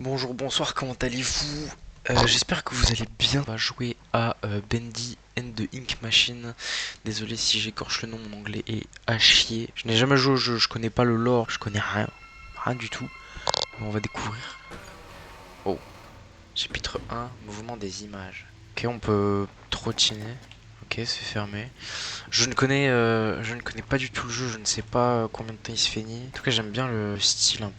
Bonjour, bonsoir, comment allez-vous? J'espère que vous allez bien. On va jouer à Bendy and the Ink Machine. Désolé si j'écorche le nom, mon anglais est à chier. Je n'ai jamais joué au jeu, je connais pas le lore, je connais rien. Rien du tout. On va découvrir. Oh, chapitre 1, mouvement des images. Ok, on peut trottiner. Ok, c'est fermé. Je ne connais pas du tout le jeu, je ne sais pas combien de temps il se finit. En tout cas, j'aime bien le style un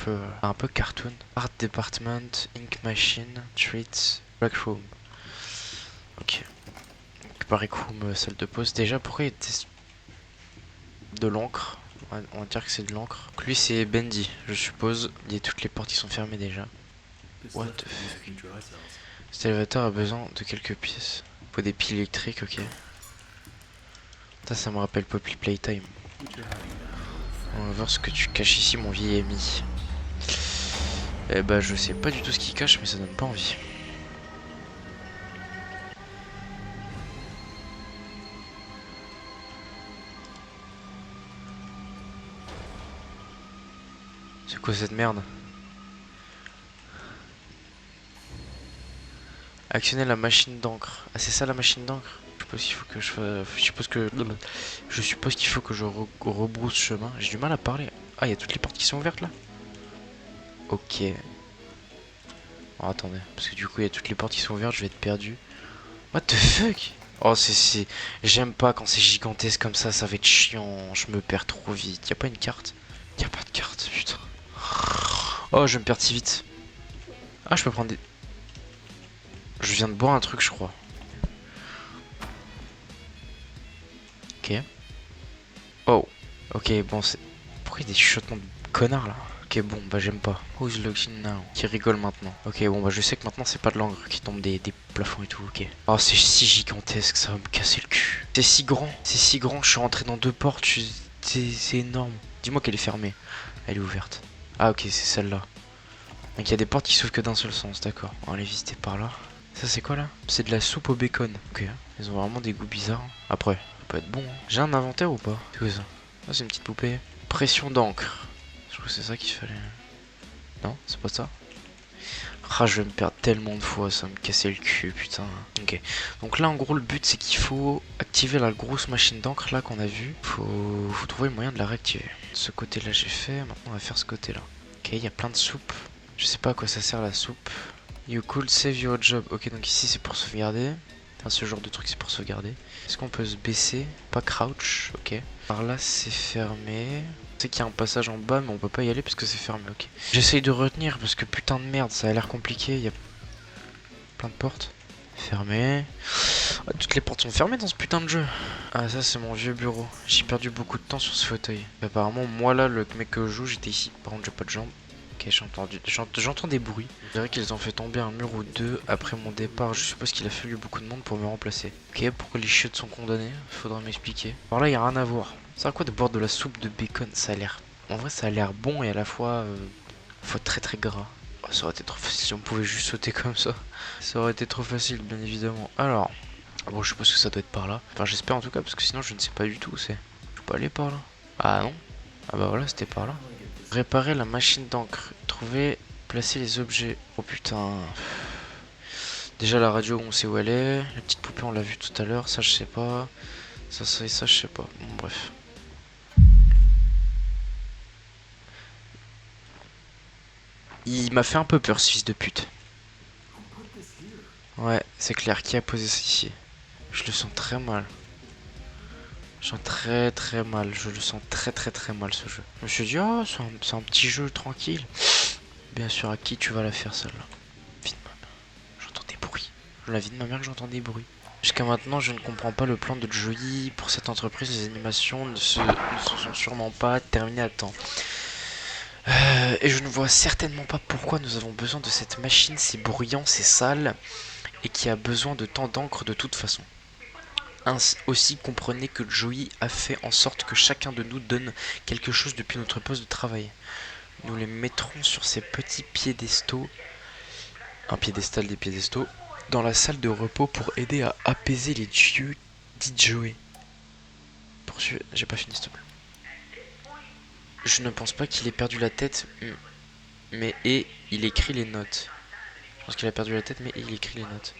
peu cartoon. Art Department, Ink Machine, Treats, Break Room. Ok. Donc, Break Room, salle de pause. Déjà, pourquoi il y a de l'encre? On va dire que c'est de l'encre. Donc, lui, c'est Bendy, je suppose. Il y a toutes les portes qui sont fermées déjà. What the fuck? Cet élévateur a besoin de quelques pièces. Faut des piles électriques, ok. Ça me rappelle Poppy Playtime. On va voir ce que tu caches ici, mon vieil ami. Eh bah, je sais pas du tout ce qu'il cache, mais ça donne pas envie. C'est quoi cette merde? Actionner la machine d'encre. Ah, c'est ça la machine d'encre? Je suppose qu'il faut que je fasse. Je suppose qu'il faut que je rebrousse chemin. J'ai du mal à parler. Ah, il y a toutes les portes qui sont ouvertes là? Ok. Oh, attendez. Parce que du coup, il y a toutes les portes qui sont ouvertes, je vais être perdu. What the fuck? Oh, c'est. J'aime pas quand c'est gigantesque comme ça va être chiant. Je me perds trop vite. Y a pas une carte? Y a pas de carte, putain. Oh, je vais me perdre si vite. Ah, je peux prendre des. Je viens de boire un truc, je crois. Ok. Oh. Ok, bon, c'est. Pourquoi il y a des chuchotements de connards là? Ok, bon, bah j'aime pas. Who's looking now? Qui rigole maintenant? Ok, bon, bah je sais que maintenant c'est pas de l'encre qui tombe des plafonds et tout, ok. Oh, c'est si gigantesque, ça va me casser le cul. C'est si grand, je suis rentré dans deux portes, c'est énorme. Dis-moi qu'elle est fermée. Elle est ouverte. Ah, ok, c'est celle-là. Donc il y a des portes qui s'ouvrent que d'un seul sens, d'accord. On va aller visiter par là. Ça c'est quoi là? C'est de la soupe au bacon. Ok, ils ont vraiment des goûts bizarres. Après, ça peut être bon. Hein. J'ai un inventaire ou pas? C'est quoi ça? Ah, c'est une petite poupée. Pression d'encre. Je trouve que c'est ça qu'il fallait. Non, c'est pas ça. Ah, je vais me perdre tellement de fois, ça va me casser le cul, putain. Ok. Donc là, en gros, le but, c'est qu'il faut activer la grosse machine d'encre là qu'on a vue. Faut trouver le moyen de la réactiver. Ce côté-là, j'ai fait. Maintenant, on va faire ce côté-là. Ok, il y a plein de soupes. Je sais pas à quoi ça sert la soupe. You could save your job. Ok, donc ici, c'est pour sauvegarder. Enfin, ce genre de truc, c'est pour sauvegarder. Est-ce qu'on peut se baisser? Pas crouch, ok. Par là, c'est fermé. Je sais qu'il y a un passage en bas, mais on peut pas y aller parce que c'est fermé, ok. J'essaye de retenir parce que putain de merde, ça a l'air compliqué. Il y a plein de portes. Fermé. Ah, toutes les portes sont fermées dans ce putain de jeu. Ah, ça, c'est mon vieux bureau. J'ai perdu beaucoup de temps sur ce fauteuil. Apparemment, moi là, le mec que je joue, j'étais ici. Par contre, j'ai pas de jambes. Ok, j'entends des bruits. Je dirais qu'ils ont fait tomber un mur ou deux après mon départ. Je suppose qu'il a fallu beaucoup de monde pour me remplacer. Ok, pourquoi les chiottes sont condamnées? Faudra m'expliquer. Par là, y a rien à voir. C'est à quoi de boire de la soupe de bacon? Ça a l'air. En vrai, ça a l'air bon et à la fois très très gras. Oh, ça aurait été trop facile si on pouvait juste sauter comme ça. Ça aurait été trop facile, bien évidemment. Alors. Bon, je suppose que ça doit être par là. Enfin, j'espère en tout cas, parce que sinon, je ne sais pas du tout où c'est. Je peux aller par là? Ah non? Ah bah voilà, c'était par là. Réparer la machine d'encre. Trouver, placer les objets. Oh putain. Déjà la radio, on sait où elle est. La petite poupée, on l'a vue tout à l'heure. Ça, je sais pas. Ça, je sais pas. Bon, bref. Il m'a fait un peu peur, ce fils de pute. Ouais, c'est clair. Qui a posé ça ici? Je le sens très mal. Je sens très très mal. Je le sens très très très mal, ce jeu. Je me suis dit, oh, c'est un petit jeu tranquille. Bien sûr, à qui tu vas la faire celle-là? Vie de ma mère. J'entends des bruits. La vie de ma mère que j'entends des bruits. Jusqu'à maintenant, je ne comprends pas le plan de Joey pour cette entreprise. Les animations ne se sont sûrement pas terminées à temps. Et je ne vois certainement pas pourquoi nous avons besoin de cette machine. C'est bruyant, c'est sale et qui a besoin de tant d'encre de toute façon. Aussi, comprenez que Joey a fait en sorte que chacun de nous donne quelque chose depuis notre poste de travail. Nous les mettrons sur ces petits piédestaux, un piédestal des piédestaux, dans la salle de repos pour aider à apaiser les dieux, dit Joey. Poursuivez, j'ai pas fini s'il te plaît. Je ne pense pas qu'il ait perdu la tête. mais et il écrit les notes. Je pense qu'il a perdu la tête, mais il écrit les notes.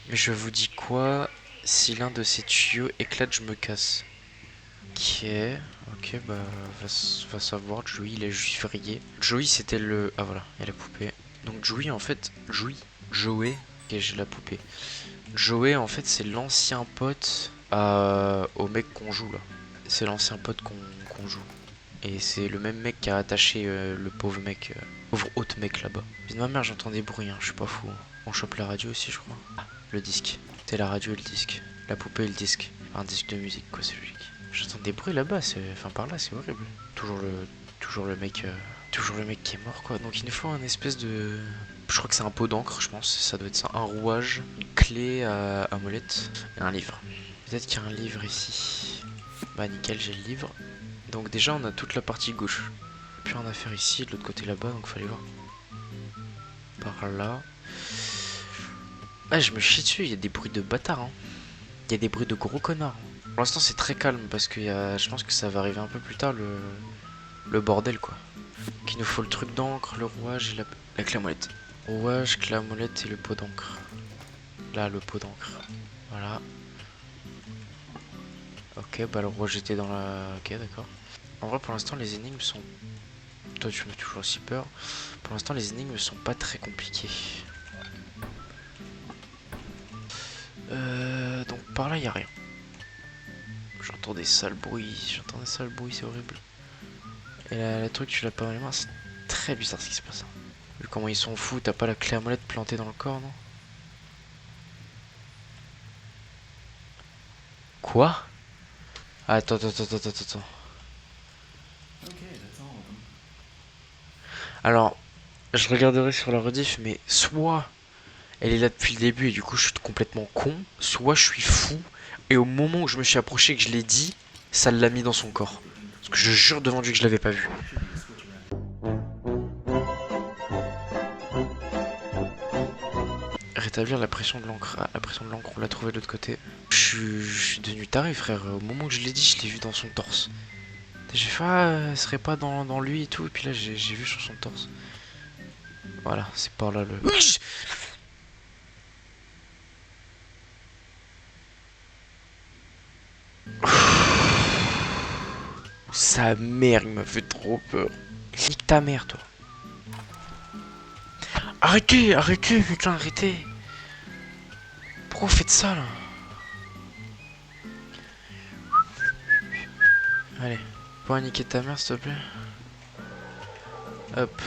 Mais je vous dis quoi? Si l'un de ces tuyaux éclate, je me casse. Ok, ok, bah va savoir. Joey, il est juste vrillé. Joey, c'était le... Ah voilà, il y a la poupée. Donc Joey, en fait... Joey. Ok, j'ai la poupée. Joey, en fait, c'est l'ancien pote au mec qu'on joue, là. C'est l'ancien pote qu'on joue. Et c'est le même mec qui a attaché le pauvre mec, pauvre autre mec là-bas. Puis de ma mère, j'entends des bruits, hein, je suis pas fou. On chope la radio aussi, je crois. Ah, le disque. C'est la radio et le disque. La poupée et le disque. Enfin, un disque de musique, quoi, c'est logique. J'entends des bruits là-bas, enfin par là, c'est horrible. Toujours le mec, toujours le mec qui est mort, quoi. Donc il nous faut un espèce de, je crois que c'est un pot d'encre, je pense. Ça doit être ça, un rouage, une clé à molette et un livre. Peut-être qu'il y a un livre ici. Bah nickel, j'ai le livre. Donc déjà on a toute la partie gauche. Puis on a affaire ici, de l'autre côté là-bas, donc fallait voir. Par là. Ah, je me chie dessus, il y a des bruits de bâtards, hein. Il y a des bruits de gros connards. Pour l'instant c'est très calme parce que je pense que ça va arriver un peu plus tard le bordel, quoi. Donc il nous faut le truc d'encre, le rouage et la clé à molette. Rouage, clé à molette et le pot d'encre. Là, le pot d'encre. Voilà. Ok, bah le rouage était dans la... Ok, d'accord. En vrai, pour l'instant, les énigmes sont... Toi, tu me fais toujours aussi peur. Pour l'instant, les énigmes sont pas très compliquées. Donc par là, il y a rien. J'entends des sales bruits. C'est horrible. Et le truc, tu l'as pas dans les mains, c'est très bizarre ce qui se passe. Vu comment ils sont fous, t'as pas la clé à molette plantée dans le corps, non? Quoi? Attends. Alors, je regarderai sur la rediff, mais soit elle est là depuis le début et du coup je suis complètement con, soit je suis fou et au moment où je me suis approché et que je l'ai dit, ça l'a mis dans son corps. Parce que je jure devant Dieu que je l'avais pas vu. Rétablir la pression de l'encre. Ah, la pression de l'encre, on l'a trouvé de l'autre côté. Je suis devenu taré, frère. Au moment où je l'ai dit, je l'ai vu dans son torse. J'ai fait, ah, ce serait pas dans lui et tout. Et puis là, j'ai vu sur son torse. Voilà, c'est par là le... Sa mère, il m'a fait trop peur. Nique ta mère, toi. Arrêtez, putain, arrêtez. Pourquoi vous faites ça, là? Allez, pas niquer ta mère, s'il te plaît. Hop.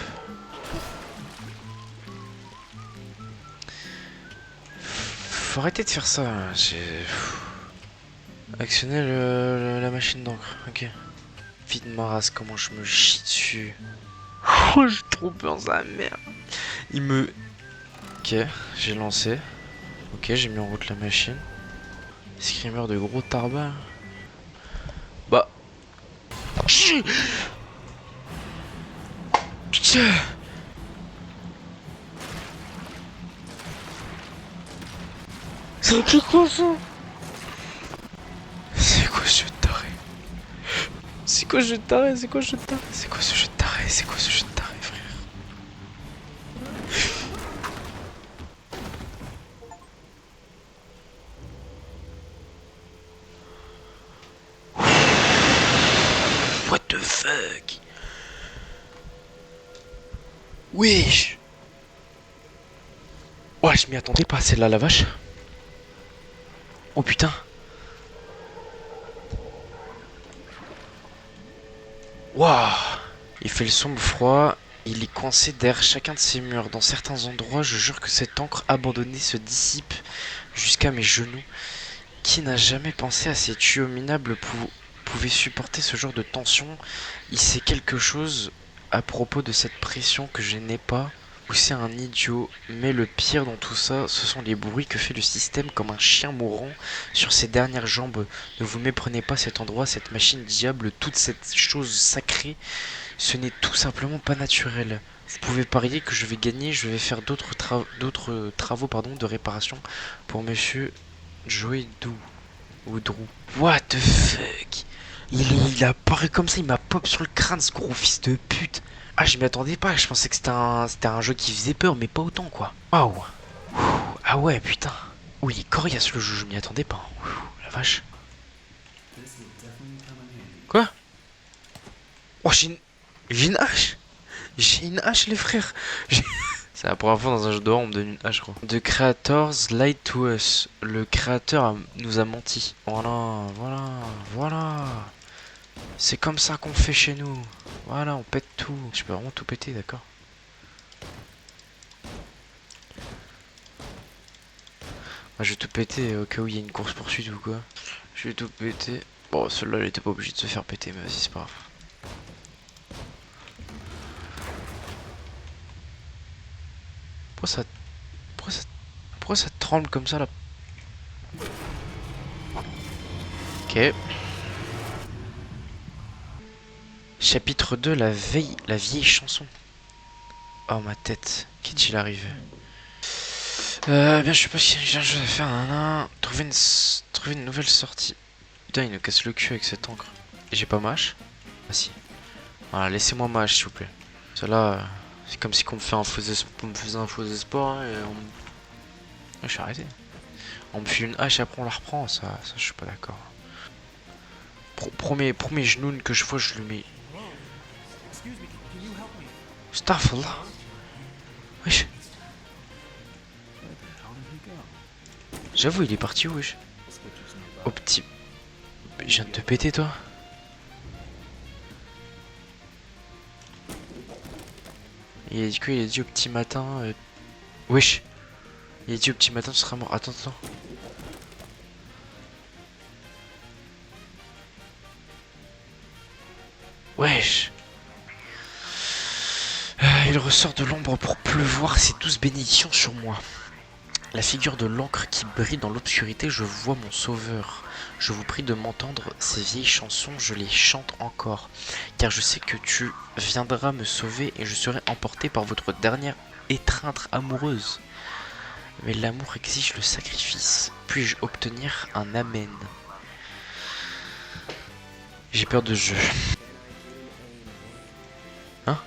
Faut arrêter de faire ça, là. Actionner la machine d'encre, ok. Vite ma race, comment je me chie dessus. Oh, j'ai trop peur, sa mère. Il me... Ok, j'ai lancé. Ok, j'ai mis en route la machine. Screamer de gros tarbas. Bah... Putain. C'est quoi ça? C'est quoi ce jeu de taré? C'est quoi ce jeu de taré? C'est quoi ce jeu de taré? C'est quoi ce jeu de taré? C'est quoi ce jeu de taré, frère? What the fuck? Wesh! Ouais, je m'y attendais pas, celle-là, la vache. Oh putain! Waouh! Il fait le sombre froid, il est coincé derrière chacun de ses murs. Dans certains endroits, je jure que cette encre abandonnée se dissipe jusqu'à mes genoux. Qui n'a jamais pensé à ces tuyaux minables pouvaient supporter ce genre de tension? Il sait quelque chose à propos de cette pression que je n'ai pas, ou c'est un idiot, mais le pire dans tout ça, ce sont les bruits que fait le système comme un chien mourant sur ses dernières jambes. Ne vous méprenez pas, cet endroit, cette machine diable, toute cette chose sacrée, ce n'est tout simplement pas naturel. Vous pouvez parier que je vais gagner, je vais faire d'autres travaux de réparation pour monsieur Joey Dou ou Drew. What the fuck? Il apparaît comme ça, il m'a pop sur le crâne, ce gros fils de pute. Ah, je m'y attendais pas. Je pensais que c'était un jeu qui faisait peur, mais pas autant, quoi. Waouh. Ah ouais, putain. Oui, il est coriace le jeu, je m'y attendais pas. La vache. Quoi? Oh, j'ai une hache. J'ai une hache, les frères. C'est la première fois dans un jeu d'horreur, on me donne une hache, gros. The creators lied to us. Le créateur nous a menti. Voilà, voilà, voilà. C'est comme ça qu'on fait chez nous. Voilà, on pète tout. Je peux vraiment tout péter, d'accord. Moi, je vais tout péter au cas où il y a une course poursuite ou quoi. Je vais tout péter. Bon, celui-là, il était pas obligé de se faire péter, mais vas-y, c'est pas grave. Pourquoi ça... Pourquoi ça... Pourquoi ça tremble comme ça, là? Ok. Chapitre 2, la vieille chanson. Oh, ma tête. Qu'est-il arrivé? Bien, je sais pas si j'ai un jeu à faire, nanana. Trouver une nouvelle sortie. Putain, il nous casse le cul avec cette encre. J'ai pas ma hache? Ah si. Voilà, laissez-moi ma hache, s'il vous plaît. Cela, c'est comme si on me fait un faux on me faisait un faux espoir et on... Je suis arrêté. On me file une hache et après on la reprend, ça je suis pas d'accord. Premier genoune que je vois, je lui mets... Astaghfirullah. Wesh. J'avoue, il est parti où, wesh? Au petit... Je viens de te péter, toi. Il a dit quoi? Il a dit au petit matin... Wesh. Il a dit au petit matin, tu seras mort. Attends, attends. Wesh. Il ressort de l'ombre pour pleuvoir ses 12 bénédictions sur moi. La figure de l'encre qui brille dans l'obscurité, je vois mon sauveur. Je vous prie de m'entendre, ces vieilles chansons, je les chante encore. Car je sais que tu viendras me sauver et je serai emporté par votre dernière étreinte amoureuse. Mais l'amour exige le sacrifice. Puis-je obtenir un amen? J'ai peur de ce jeu. Hein?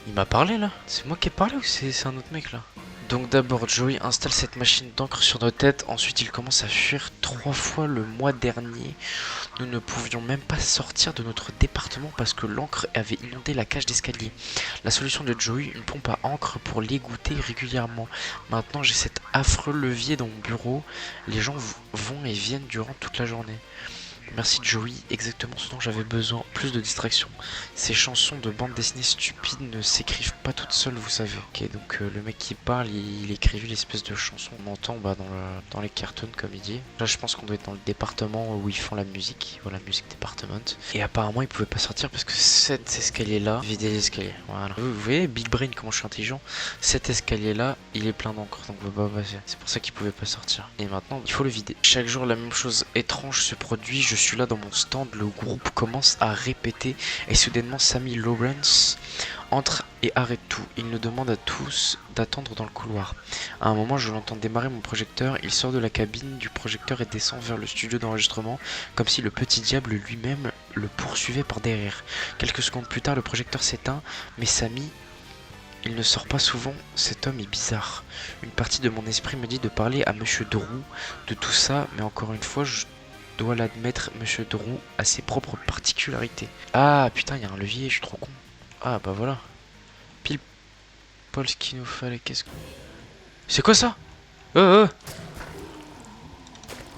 Il m'a parlé là? C'est moi qui ai parlé ou c'est un autre mec là? Donc d'abord, Joey installe cette machine d'encre sur nos têtes, ensuite il commence à fuir 3 fois le mois dernier. Nous ne pouvions même pas sortir de notre département parce que l'encre avait inondé la cage d'escalier. La solution de Joey, une pompe à encre pour l'égoutter régulièrement. Maintenant j'ai cet affreux levier dans mon bureau, les gens vont et viennent durant toute la journée. Merci Joey, exactement ce dont j'avais besoin, plus de distraction. Ces chansons de bande dessinée stupides ne s'écrivent pas toutes seules, vous savez. Ok, donc le mec qui parle, il écrivit l'espèce de chanson qu'on entend dans les cartoons, comme il dit. Là, je pense qu'on doit être dans le département où ils font la musique, voilà, music department. Et apparemment, il pouvait pas sortir parce que cet escalier-là, vider l'escalier. Voilà. Vous voyez, Big Brain, comment je suis intelligent. Cet escalier-là, il est plein d'encre, donc on peut pas passer. C'est pour ça qu'il pouvait pas sortir. Et maintenant, il faut le vider. Chaque jour, la même chose étrange se produit. Je suis là dans mon stand, le groupe commence à répéter et soudainement Sammy Lawrence entre et arrête tout. Il nous demande à tous d'attendre dans le couloir. À un moment, je l'entends démarrer mon projecteur. Il sort de la cabine du projecteur et descend vers le studio d'enregistrement comme si le petit diable lui-même le poursuivait par derrière. Quelques secondes plus tard, le projecteur s'éteint, mais Sammy... Il ne sort pas souvent, cet homme est bizarre. Une partie de mon esprit me dit de parler à Monsieur Drew de tout ça, mais encore une fois, je dois l'admettre, Monsieur Drew a ses propres particularités. Ah putain, il y a un levier, je suis trop con. Ah bah voilà. Pile poil ce qu'il nous fallait, qu'est-ce que... C'est quoi ça? Oh.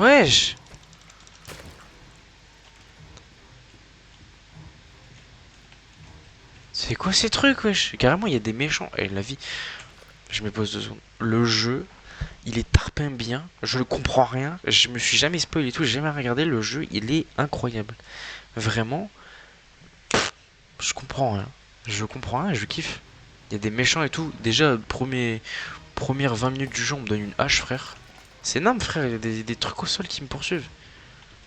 Wesh. C'est quoi ces trucs, wesh? Carrément, il y a des méchants. Et la vie... Je me pose 2 secondes. Le jeu... Il est tarpin bien, je ne comprends rien, je me suis jamais spoilé et tout, j'ai jamais regardé le jeu, il est incroyable. Vraiment, je comprends rien. Je comprends rien, je kiffe. Il y a des méchants et tout. Déjà, premières 20 minutes du jeu, on me donne une hache, frère. C'est énorme, frère, il y a des trucs au sol qui me poursuivent.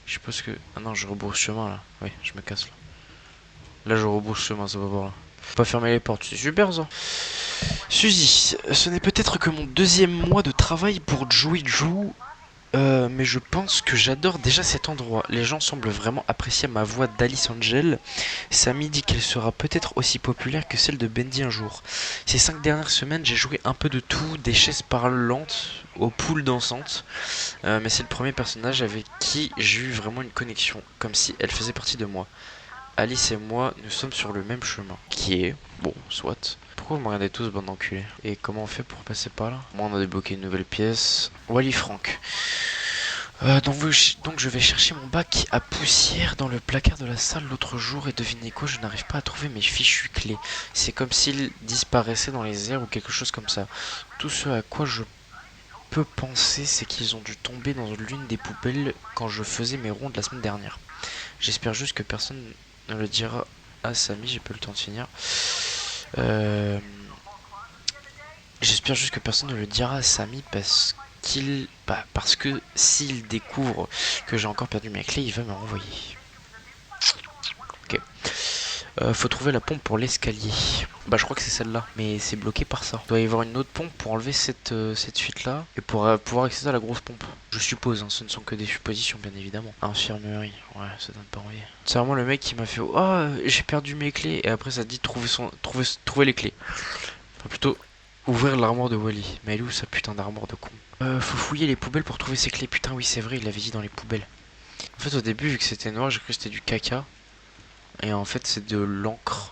Je sais pas ce que... Ah non, je rebrousse chemin là. Oui, je me casse là. Là, je rebrousse chemin, ça va pas là. Faut pas fermer les portes, c'est super ça. Suzy, ce n'est peut-être que mon 2e mois de travail pour Joey Drew Mais je pense que j'adore déjà cet endroit. Les gens semblent vraiment apprécier ma voix d'Alice Angel. Samy dit qu'elle sera peut-être aussi populaire que celle de Bendy un jour. Ces 5 dernières semaines, j'ai joué un peu de tout, des chaises parlantes aux poules dansantes. Mais c'est le premier personnage avec qui j'ai eu vraiment une connexion, comme si elle faisait partie de moi. Alice et moi, nous sommes sur le même chemin. Qui est... Bon, soit. Pourquoi vous me regardez tous, bande d'enculés? Et comment on fait pour passer par là? Moi, on a débloqué une nouvelle pièce. Wally Frank. Donc je vais chercher mon bac à poussière dans le placard de la salle l'autre jour et devinez quoi, je n'arrive pas à trouver mes fichues clés. C'est comme s'ils disparaissaient dans les airs ou quelque chose comme ça. Tout ce à quoi je peux penser, c'est qu'ils ont dû tomber dans l'une des poubelles quand je faisais mes rondes la semaine dernière. J'espère juste que personne ne le dira à Samy, j'ai pas le temps de finir. Euh, J'espère juste que personne ne le dira à Samy parce que s'il découvre que j'ai encore perdu mes clés, il va me renvoyer. Ok. Faut trouver la pompe pour l'escalier. Bah je crois que c'est celle-là, mais c'est bloqué par ça. Il doit y avoir une autre pompe pour enlever cette fuite-là et pour pouvoir accéder à la grosse pompe. Je suppose, hein, ce ne sont que des suppositions bien évidemment. Infirmerie, ouais, ça donne pas envie. C'est vraiment le mec qui m'a fait oh j'ai perdu mes clés et après ça dit trouver les clés. Enfin plutôt ouvrir l'armoire de Wally. Mais elle est où sa putain d'armoire de con? Faut fouiller les poubelles pour trouver ses clés. Putain oui c'est vrai, il l'avait dit dans les poubelles. En fait au début vu que c'était noir j'ai cru que c'était du caca. Et en fait c'est de l'encre.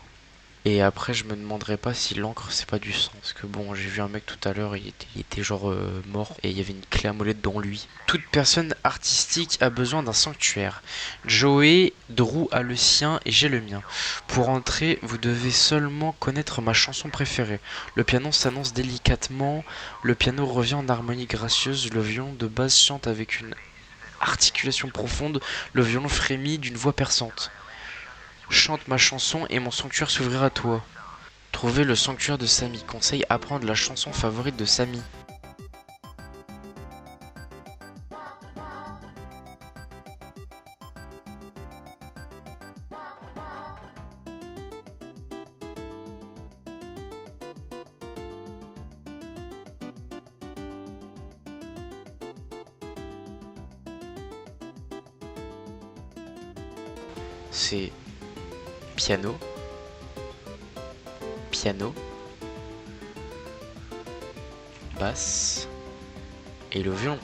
Et après je me demanderais pas si l'encre c'est pas du sang. Parce que bon j'ai vu un mec tout à l'heure, il était genre mort. Et il y avait une clé à molette dans lui. Toute personne artistique a besoin d'un sanctuaire. Joey, Drew a le sien et j'ai le mien. Pour entrer, vous devez seulement connaître ma chanson préférée. Le piano s'annonce délicatement. Le piano revient en harmonie gracieuse. Le violon de base chante avec une articulation profonde. Le violon frémit d'une voix perçante. Chante ma chanson et mon sanctuaire s'ouvrira à toi. Trouver le sanctuaire de Samy. Conseil apprendre la chanson favorite de Samy. C'est piano, piano, basse et le violon.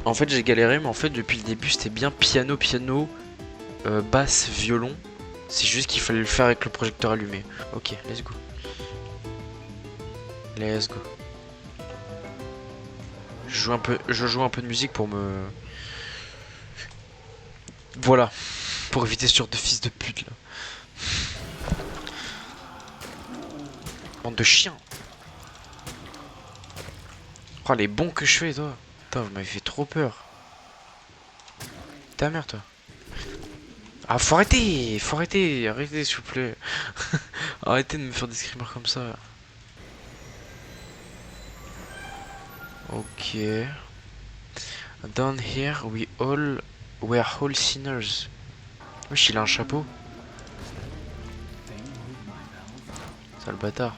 En fait j'ai galéré mais en fait depuis le début c'était bien piano, piano, basse, violon. C'est juste qu'il fallait le faire avec le projecteur allumé. Ok, let's go. Let's go. Je joue un peu de musique pour me... Voilà. Pour éviter ce genre de fils de pute là. Bande de chiens. Oh les bons que je fais toi. Putain vous m'avez fait trop peur. Ta mère toi. Ah faut arrêter, arrêtez s'il vous plaît. Arrêtez de me faire des screamers comme ça. Ok. Down here we're all sinners. Wesh il a un chapeau. Sale bâtard.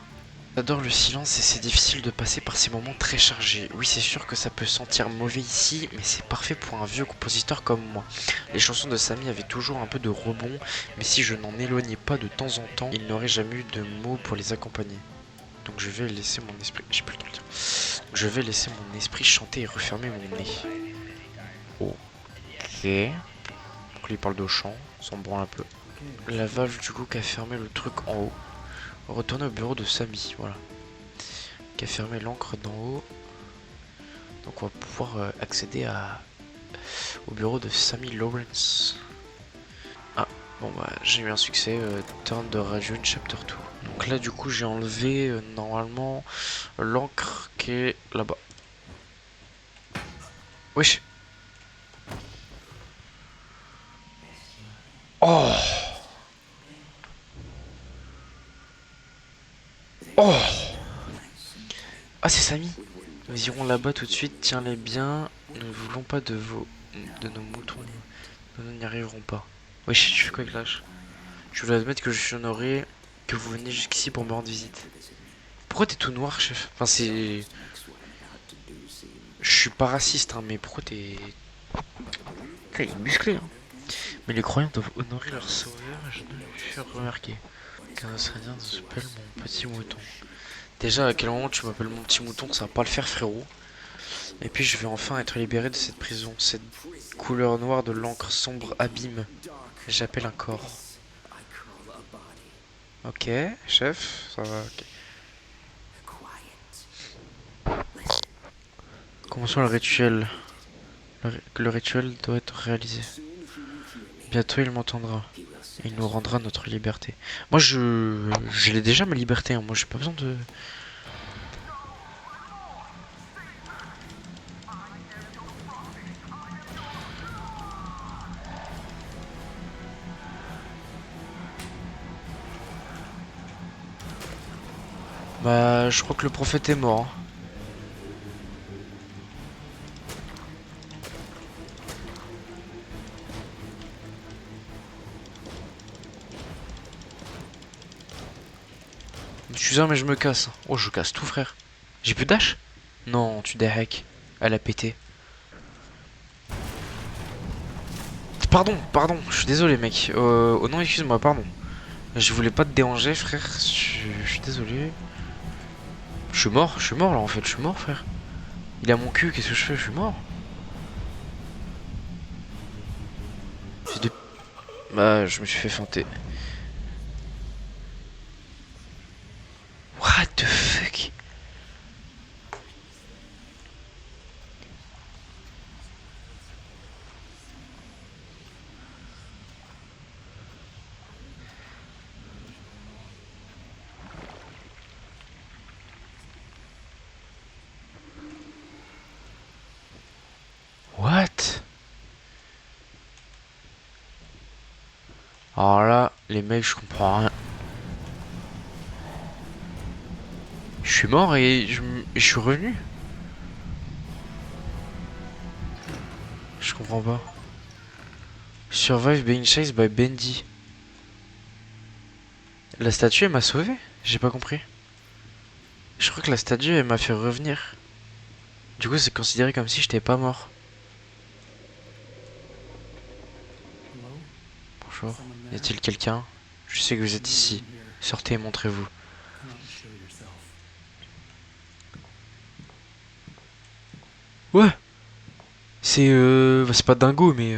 J'adore le silence et c'est difficile de passer par ces moments très chargés. Oui, c'est sûr que ça peut sentir mauvais ici, mais c'est parfait pour un vieux compositeur comme moi. Les chansons de Samy avaient toujours un peu de rebond, mais si je n'en éloignais pas de temps en temps, il n'aurait jamais eu de mots pour les accompagner. Donc je vais laisser mon esprit... J'ai plus le temps de dire. Je vais laisser mon esprit chanter et refermer mon nez. Ok. Donc lui il parle de chant, s'en branle un peu. La valve du coup qui a fermé le truc en haut. Retourner au bureau de Samy, voilà. Qui a fermé l'encre d'en haut. Donc on va pouvoir accéder au bureau de Samy Lawrence. Ah, bon bah j'ai eu un succès, Turn the Radio in Chapter 2. Donc là du coup j'ai enlevé normalement l'encre qui est là-bas. Wesh. Oh. Oh. Ah c'est Samy. Nous irons là-bas tout de suite, tiens-les bien. Nous ne voulons pas de nos moutons. Nous n'y arriverons pas. Wesh, tu fais quoi avec l'âge? Je voulais admettre que je suis honoré que vous veniez jusqu'ici pour me rendre visite. Pourquoi t'es tout noir, chef? Enfin, c'est... Je suis pas raciste, hein, mais pourquoi t'es... Il est musclé, hein. Mais les croyants doivent honorer leur sauveur et je dois lui faire remarquer. Qu'un Australien s'appelle mon petit mouton. Déjà, à quel moment tu m'appelles mon petit mouton, ça va pas le faire, frérot. Et puis je vais enfin être libéré de cette prison. Cette couleur noire de l'encre sombre abîme. J'appelle un corps. Ok, chef, ça va. Ok. Commençons le rituel. Le rituel doit être réalisé. Bientôt il m'entendra. Et il nous rendra notre liberté. Moi je l'ai déjà ma liberté, hein. Moi j'ai pas besoin de... Bah je crois que le prophète est mort, hein. Excusez mais je me casse. Oh je casse tout frère. J'ai plus d'hache? Non tu déhack. Elle a pété. Pardon, je suis désolé mec. Oh non excuse-moi, pardon. Je voulais pas te déranger frère. Je suis désolé. Je suis mort là en fait, je suis mort frère. Il a mon cul, qu'est-ce que je fais? Je suis mort. C'est de... Bah je me suis fait feinter. What the fuck? What? Alors là, les mecs, je comprends rien. Je suis mort et je suis revenu. Je comprends pas. Survive being chased by Bendy. La statue, elle m'a sauvé? J'ai pas compris. Je crois que la statue, elle m'a fait revenir. Du coup, c'est considéré comme si j'étais pas mort. Bonjour. Y a-t-il quelqu'un? Je sais que vous êtes ici. Sortez et montrez-vous. Ouais. C'est pas dingo, mais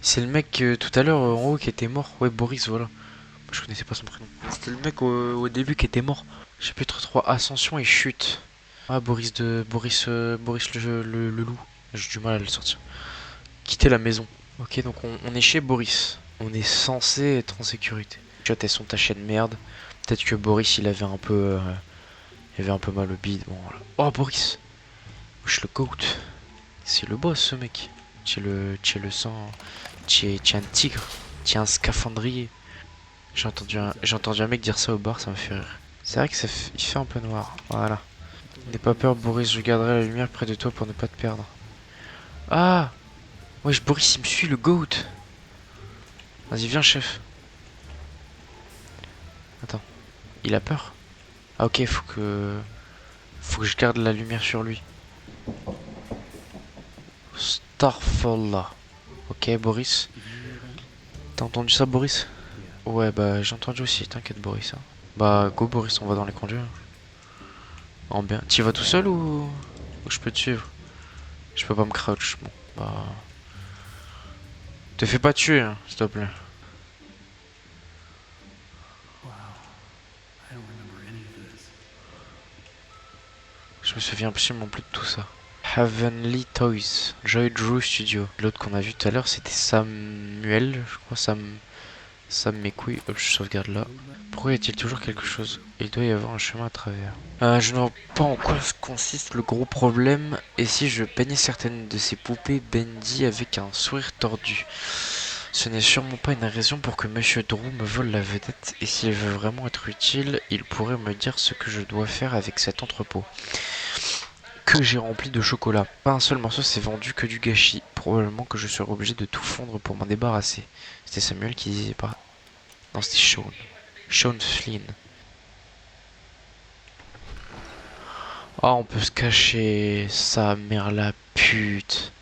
c'est le mec tout à l'heure en haut qui était mort. Ouais, Boris, voilà. Je connaissais pas son prénom. C'était le mec au début qui était mort. Chapitre 3, Ascension et chute. Ah, Boris le loup. J'ai du mal à le sortir. Quitter la maison. Ok, donc on est chez Boris. On est censé être en sécurité. Les chiottes, elles sont tachées de merde. Peut-être que Boris, il avait un peu mal au bide. Bon, voilà. Oh, Boris. Wesh, le goat. C'est le boss, ce mec. Tu es le sang. Tu es un tigre. Tu es un scaphandrier. J'ai entendu un mec dire ça au bar, ça m'a fait rire. C'est vrai que il fait un peu noir. Voilà. N'aie pas peur, Boris, je garderai la lumière près de toi pour ne pas te perdre. Ah! Wesh, Boris, il me suit, le goat. Vas-y, viens, chef. Attends. Il a peur? Ah, ok, faut que je garde la lumière sur lui. Starfall. Ok, Boris. T'as entendu ça, Boris? Ouais, bah, j'ai entendu aussi, t'inquiète, Boris, hein. Bah, go, Boris, on va dans les conduits, hein. En bien. Tu y vas tout seul ou je peux te suivre? Je peux pas me crouch. Bon, bah. Te fais pas tuer, hein, s'il te plaît. Je me souviens absolument plus de tout ça. Heavenly Toys, Joy Drew Studio. L'autre qu'on a vu tout à l'heure, c'était Samuel, je crois, Sam mes couilles. Hop, je sauvegarde là. Pourquoi y a-t-il toujours quelque chose? Il doit y avoir un chemin à travers. Je ne vois pas en quoi consiste le gros problème. Et si je peignais certaines de ces poupées Bendy avec un sourire tordu? Ce n'est sûrement pas une raison pour que Monsieur Drew me vole la vedette. Et s'il veut vraiment être utile, il pourrait me dire ce que je dois faire avec cet entrepôt. que j'ai rempli de chocolat. Pas un seul morceau s'est vendu, que du gâchis. Probablement que je serai obligé de tout fondre pour m'en débarrasser. C'était Samuel qui disait pas. Non, c'était Sean. Sean Flynn. Oh, on peut se cacher. Sa mère la pute.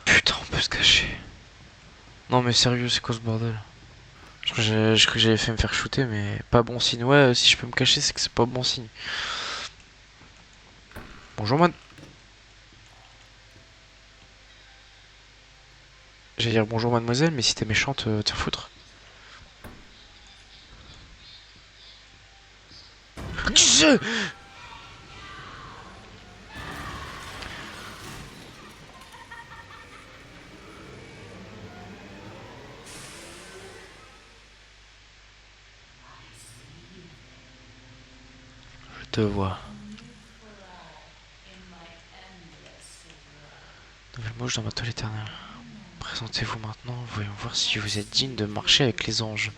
Putain, on peut se cacher. Non, mais sérieux, c'est quoi ce bordel? Je crois que j'avais fait me faire shooter, mais pas bon signe. Ouais, si je peux me cacher, c'est que c'est pas bon signe. Bonjour, man. J'allais dire bonjour, mademoiselle, mais si t'es méchante, t'es foutre. Je te vois. Nouvelle mouche dans ma toile éternelle. Présentez-vous maintenant, voyons voir si vous êtes digne de marcher avec les anges.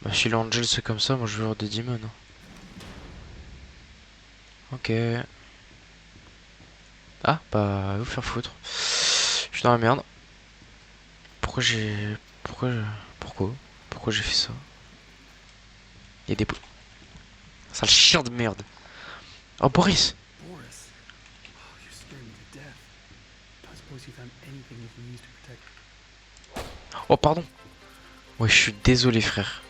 Bah, si l'angel c'est comme ça, moi je veux voir des demons. Hein. Ok. Ah, bah, vous faire foutre. Je suis dans la merde. Pourquoi j'ai. Pourquoi. Pourquoi Pourquoi j'ai fait ça? Il y a des. Sale chien de merde. Oh, Boris! Boris, oh, you're scaring me to death. Don't suppose you found anything you can use to protect. Oh, pardon! Ouais, je suis désolé, frère.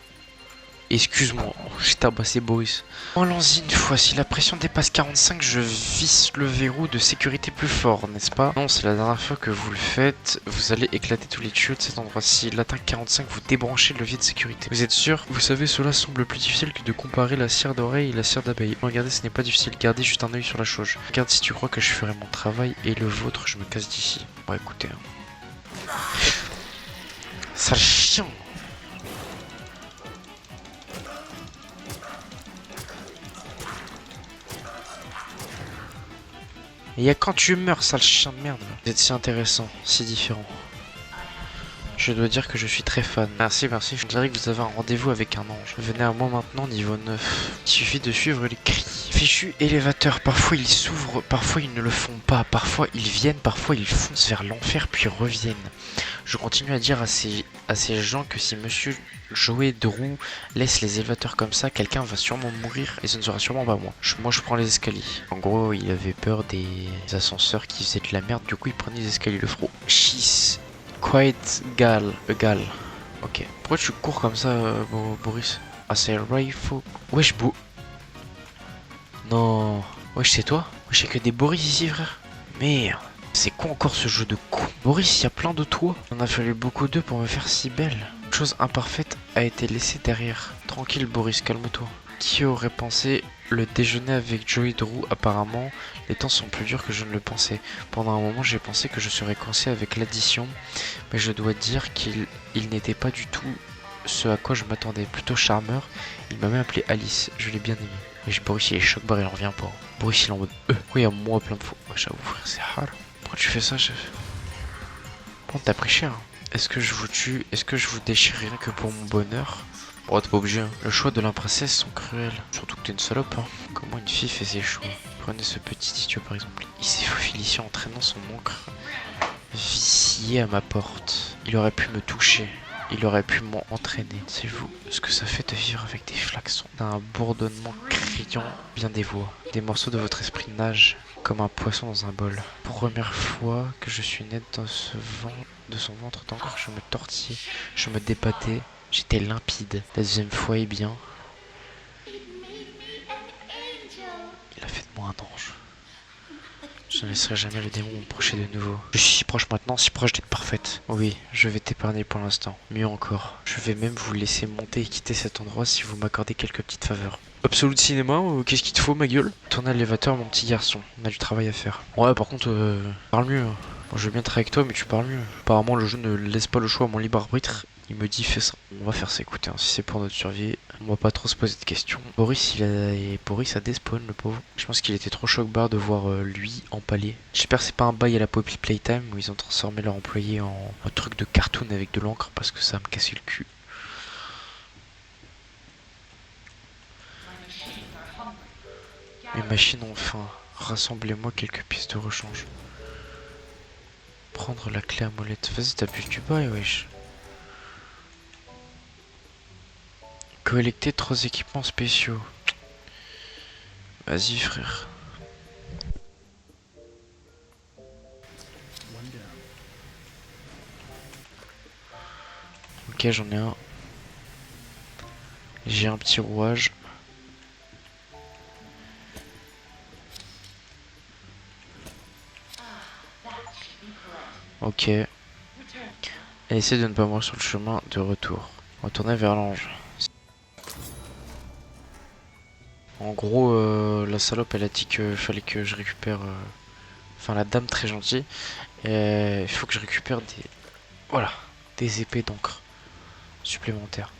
Excuse-moi, j'ai tabassé Boris. Allons-y une fois, si la pression dépasse 45, je visse le verrou de sécurité plus fort, n'est-ce pas? Non, c'est la dernière fois que vous le faites, vous allez éclater tous les tuyaux de cet endroit. S'il atteint 45, vous débranchez le levier de sécurité. Vous êtes sûr? Vous savez, cela semble plus difficile que de comparer la cire d'oreille et la cire d'abeille. Regardez, ce n'est pas difficile, gardez juste un œil sur la chose. Regarde si tu crois que je ferai mon travail et le vôtre, je me casse d'ici. Bon, écoutez. Hein. Sale chien! Et y'a quand tu meurs, sale chien de merde. Vous êtes si intéressant, si différent. Je dois dire que je suis très fan. Merci, merci. Je dirais que vous avez un rendez-vous avec un ange. Venez à moi maintenant, niveau 9. Il suffit de suivre les cris. Fichu élévateur. Parfois ils s'ouvrent, parfois ils ne le font pas. Parfois ils viennent, parfois ils foncent vers l'enfer puis reviennent. Je continue à dire à ces gens que si monsieur Joey Drew laisse les élévateurs comme ça, quelqu'un va sûrement mourir et ce ne sera sûrement pas moi. Moi je prends les escaliers. En gros, il avait peur des ascenseurs qui faisaient de la merde, du coup il prenait les escaliers. Le frérot. Chiss. Quite gal. Ok. Pourquoi tu cours comme ça, Boris? Ah, c'est Rifle. Wesh, Non. Wesh, c'est toi? Wesh, y'a que des Boris ici, frère. Merde. C'est quoi encore ce jeu de con? Boris, y a plein de toi. Il en a fallu beaucoup d'eux pour me faire si belle. Une chose imparfaite a été laissée derrière. Tranquille, Boris, calme-toi. Qui aurait pensé le déjeuner avec Joey Drew? Apparemment, les temps sont plus durs que je ne le pensais. Pendant un moment, j'ai pensé que je serais coincé avec l'addition, mais je dois dire qu'il n'était pas du tout ce à quoi je m'attendais. Plutôt charmeur, il m'a même appelé Alice. Je l'ai bien aimé. Mais Boris, il est choc barre, il en revient pas. Boris, il est en mode pourquoi il y a moi plein de fois? Ouais, j'avoue, frère, c'est hard. Pourquoi tu fais ça, chef? Bon, t'as pris cher. Est-ce que je vous tue? Est-ce que je vous déchire rien que pour mon bonheur? Bon, t'es pas obligé. Hein. Le choix de la princesse sont cruels. Surtout que t'es une salope. Hein. Comment une fille fait ses choix? Prenez ce petit idiot par exemple. Il s'est faufilé ici en traînant son encre vicié à ma porte. Il aurait pu me toucher. Il aurait pu m'entraîner. C'est vous ce que ça fait de vivre avec des flaxons. Un bourdonnement criant bien des voix. Des morceaux de votre esprit nagent comme un poisson dans un bol. Première fois que je suis née dans de son ventre d'encre, je me tortillais, je me débattais, j'étais limpide. La deuxième fois, eh bien, il a fait de moi un ange. Je ne laisserai jamais le démon m'approcher de nouveau. Je suis si proche maintenant, si proche d'être parfaite. Oui, je vais t'épargner pour l'instant. Mieux encore, je vais même vous laisser monter et quitter cet endroit si vous m'accordez quelques petites faveurs. Absolute cinéma, qu'est-ce qu'il te faut, ma gueule? Tourne à l'élévateur, mon petit garçon. On a du travail à faire. Ouais, par contre, parle mieux. Moi, je veux bien travailler avec toi, mais tu parles mieux. Apparemment, le jeu ne laisse pas le choix à mon libre arbitre. Il me dit fais ça. On va faire ça, écoutez, hein, si c'est pour notre survie, on va pas trop se poser de questions. Boris a despawn, le pauvre. Je pense qu'il était trop choc-barre de voir lui empalé. J'espère que c'est pas un bail à la Poppy Playtime où ils ont transformé leur employé en un truc de cartoon avec de l'encre parce que ça va me casser le cul. Mes machines ont faim. Rassemblez-moi quelques pièces de rechange. Prendre la clé à molette. Vas-y, t'abuses du bail, wesh. Collecter 3 équipements spéciaux. Vas-y, frère. One down. Ok, j'en ai un. J'ai un petit rouage. Ok. Et essaie de ne pas mourir sur le chemin de retour. Retournez vers l'ange. En gros, la salope, elle a dit qu'il fallait que je récupère... Enfin, la dame très gentille. Il faut que je récupère des... Voilà. Des épées d'encre supplémentaires.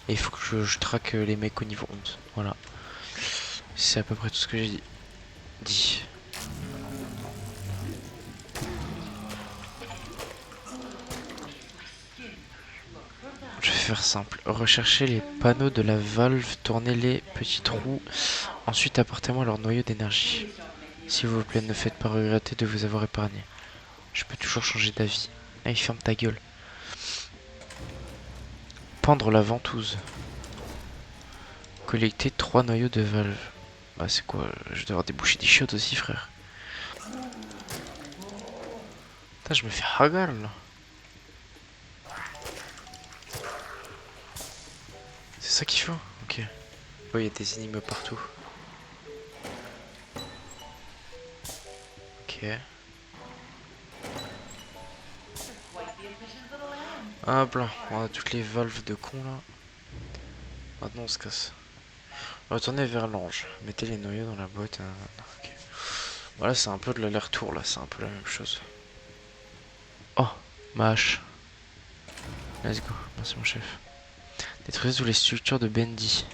Et il faut que je traque les mecs au niveau 11. Voilà. C'est à peu près tout ce que j'ai dit. Je vais faire simple. Recherchez les panneaux de la valve, tournez les petits trous. Ensuite, apportez-moi leur noyau d'énergie. S'il vous plaît, ne faites pas regretter de vous avoir épargné. Je peux toujours changer d'avis. Allez, ferme ta gueule. Pendre la ventouse. Collecter 3 noyaux de valve. Bah, c'est quoi? Je dois avoir débouché des chiottes aussi, frère. Putain, je me fais hagar là. C'est ça qu'il faut? Ok. Ouais, il y a des énigmes partout. Ok. Hop là, on a toutes les valves de con là. Maintenant on se casse. Retournez vers l'ange. Mettez les noyaux dans la boîte. Ok. Voilà, c'est un peu de l'aller-retour là, c'est un peu la même chose. Oh, ma hache. Let's go, merci mon chef. Détruisez toutes les structures de Bendy.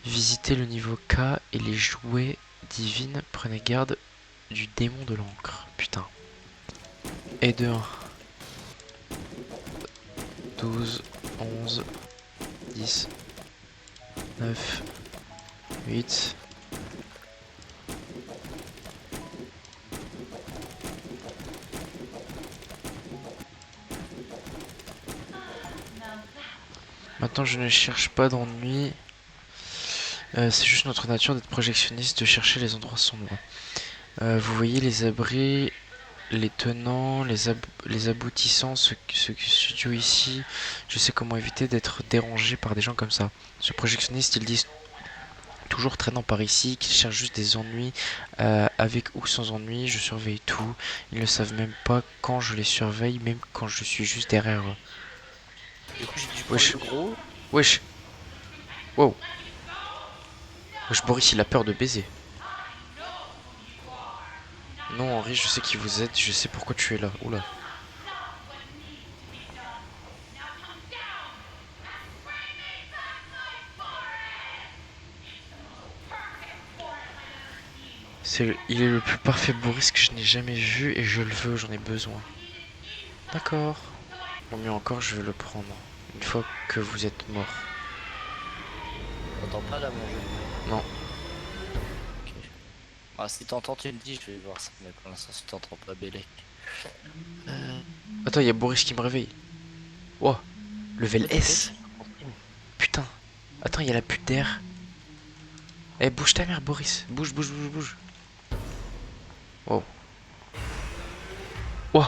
Visitez le niveau K et les jouets divines. Prenez garde du démon de l'encre. Putain. Et de 1. 12, 11, 10, 9, 8. Maintenant je ne cherche pas d'ennui. C'est juste notre nature d'être projectionniste, de chercher les endroits sombres. Vous voyez les abris, les tenants, les aboutissants, ce studio ici. Je sais comment éviter d'être dérangé par des gens comme ça. Ce projectionniste, ils disent toujours traînant par ici, qu'ils cherchent juste des ennuis, avec ou sans ennui. Je surveille tout. Ils ne savent même pas quand je les surveille, même quand je suis juste derrière eux. Du coup, j'ai dû prendre Wesh, le gros. wesh, wow. Wesh, Boris, il a peur de baiser. Non, Henri, je sais qui vous êtes, je sais pourquoi tu es là. Oula. Il est le plus parfait Boris que je n'ai jamais vu et je le veux, j'en ai besoin. D'accord. Ou mieux encore, je vais le prendre. Une fois que vous êtes mort. T'entends pas là mon jeu? Non. Ok. Ah, si t'entends, tu me dis, je vais voir ça. Mais pour l'instant, si t'entends pas, Bélec. Attends, il y a Boris qui me réveille. Oh, level S. Putain. Attends, il y a la pute d'air. Eh, bouge ta mère, Boris. Bouge, bouge, bouge, bouge. Oh. Oh.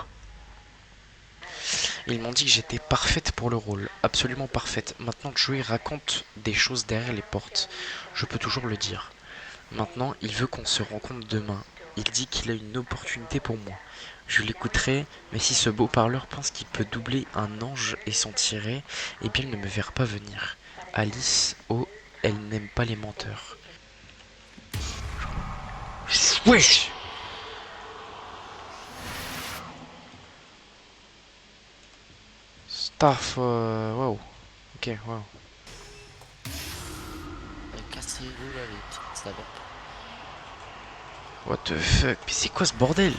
Ils m'ont dit que j'étais parfaite pour le rôle. Absolument parfaite. Maintenant, Joey raconte des choses derrière les portes. Je peux toujours le dire. Maintenant, il veut qu'on se rencontre demain. Il dit qu'il a une opportunité pour moi. Je l'écouterai, mais si ce beau parleur pense qu'il peut doubler un ange et s'en tirer, eh bien il ne me verra pas venir. Alice, oh, elle n'aime pas les menteurs. Wesh! Starf, wow. Ok, wow. Cassez-vous là, les petites salopes. What the fuck? Mais c'est quoi ce bordel?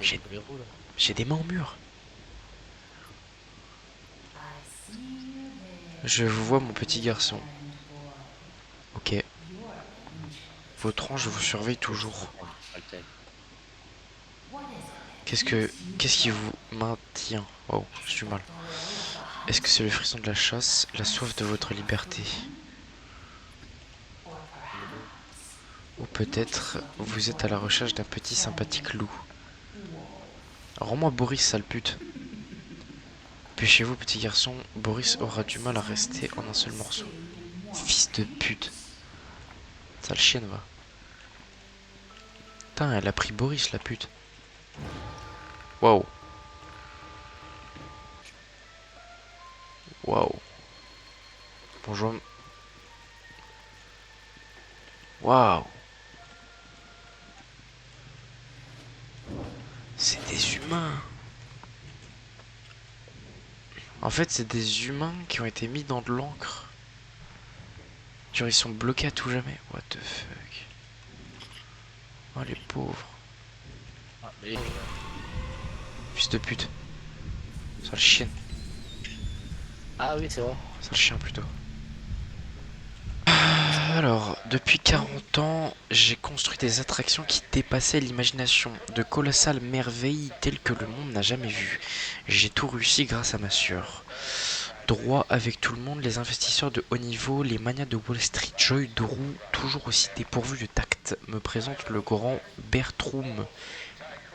J'ai Le verrou là. j'ai des mains au mur. Je vous vois, mon petit garçon. Ok. Votre ange vous surveille toujours. Alten. Qu'est-ce qui vous maintient? Oh, j'ai du mal. Est-ce que c'est le frisson de la chasse, la soif de votre liberté? Ou peut-être vous êtes à la recherche d'un petit sympathique loup. Rends-moi Boris, sale pute. Pêchez-vous, petit garçon, Boris aura du mal à rester en un seul morceau. Fils de pute. Sale chienne, va. Putain, elle a pris Boris, la pute. Waouh. Waouh. Bonjour. Waouh. C'est des humains. En fait, c'est des humains qui ont été mis dans de l'encre. Genre, ils sont bloqués à tout jamais. What the fuck. Oh, les pauvres. Ah, mais... Fils de pute. Sale chienne. Ah oui, c'est vrai. Sale chien, plutôt. Alors, depuis 40 ans, j'ai construit des attractions qui dépassaient l'imagination, de colossales merveilles telles que le monde n'a jamais vues. J'ai tout réussi grâce à ma sœur. Droit avec tout le monde, les investisseurs de haut niveau, les manias de Wall Street, Joy de roue, toujours aussi dépourvus de tact, me présentent le grand Bertrum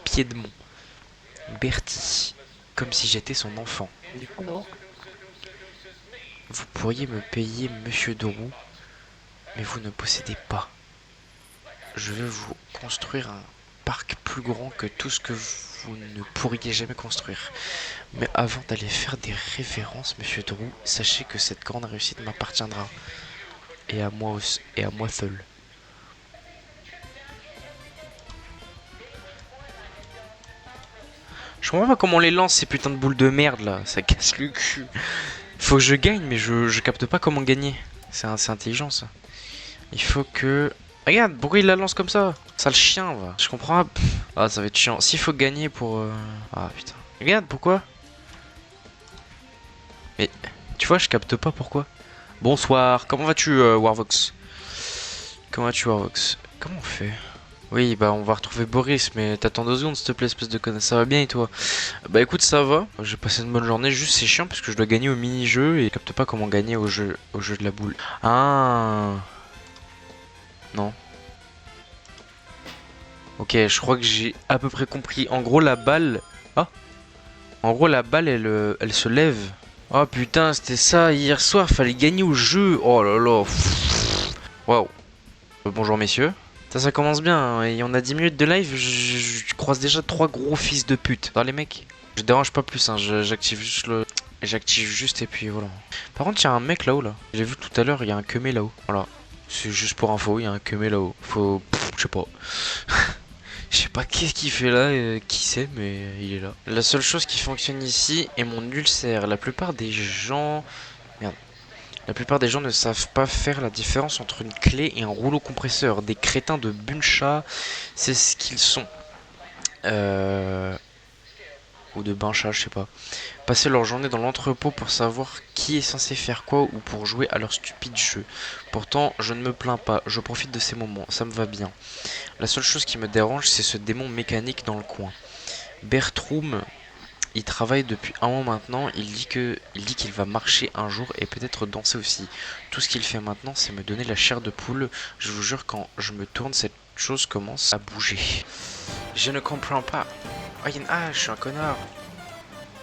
Piedmont. Bertie, comme si j'étais son enfant. Du coup, non. Vous pourriez me payer Monsieur Deroux, mais vous ne possédez pas. Je vais vous construire un parc plus grand que tout ce que vous ne pourriez jamais construire. Mais avant d'aller faire des révérences, Monsieur Drew, sachez que cette grande réussite m'appartiendra. Et à moi aussi, et à moi seul. Je comprends pas comment on les lance ces putains de boules de merde là, ça casse le cul. Faut que je gagne, mais je capte pas comment gagner. C'est intelligent ça. Il faut que... Regarde, pourquoi il la lance comme ça? Sale chien, va. Je comprends pas. Ah, ça va être chiant. S'il faut gagner pour... Ah, putain. Regarde, pourquoi? Mais, tu vois, je capte pas pourquoi. Bonsoir. Comment vas-tu, Warvox? Comment vas-tu, Warvox? Comment on fait? Oui, bah, on va retrouver Boris, mais t'attends 2 secondes, s'il te plaît, espèce de connasse. Ça va bien, et toi? Bah, écoute, ça va. J'ai passé une bonne journée. Juste, c'est chiant parce que je dois gagner au mini-jeu et je capte pas comment gagner au jeu de la boule. Ah... Non. Ok, je crois que j'ai à peu près compris. En gros, la balle... Ah. En gros, la balle, elle se lève. Oh putain, c'était ça. Hier soir, fallait gagner au jeu. Oh là là. Waouh. Bonjour, messieurs. Ça commence bien. Hein. Et on a 10 minutes de live. Je croise déjà 3 gros fils de pute. Dans les mecs. Je dérange pas plus. Hein. J'active juste le... J'active juste et puis voilà. Par contre, il y a un mec là-haut, là. J'ai vu tout à l'heure, il y a un queumé là-haut. Voilà. C'est juste pour info, il y a un queumé là-haut. Faut... Je sais pas. Je sais pas qu'est-ce qu'il fait là, qui sait, mais il est là. La seule chose qui fonctionne ici est mon ulcère. La plupart des gens... Merde. La plupart des gens ne savent pas faire la différence entre une clé et un rouleau compresseur. Des crétins de Buncha, c'est ce qu'ils sont. Ou de Bincha, je sais pas. Passer leur journée dans l'entrepôt pour savoir qui est censé faire quoi ou pour jouer à leur stupide jeu. Pourtant, je ne me plains pas, je profite de ces moments, ça me va bien. La seule chose qui me dérange, c'est ce démon mécanique dans le coin. Bertrum, il travaille depuis un mois maintenant, il dit qu'il va marcher un jour et peut-être danser aussi. Tout ce qu'il fait maintenant, c'est me donner la chair de poule. Je vous jure, quand je me tourne, cette chose commence à bouger. Je ne comprends pas. Oh, il y a une hache, je suis un connard.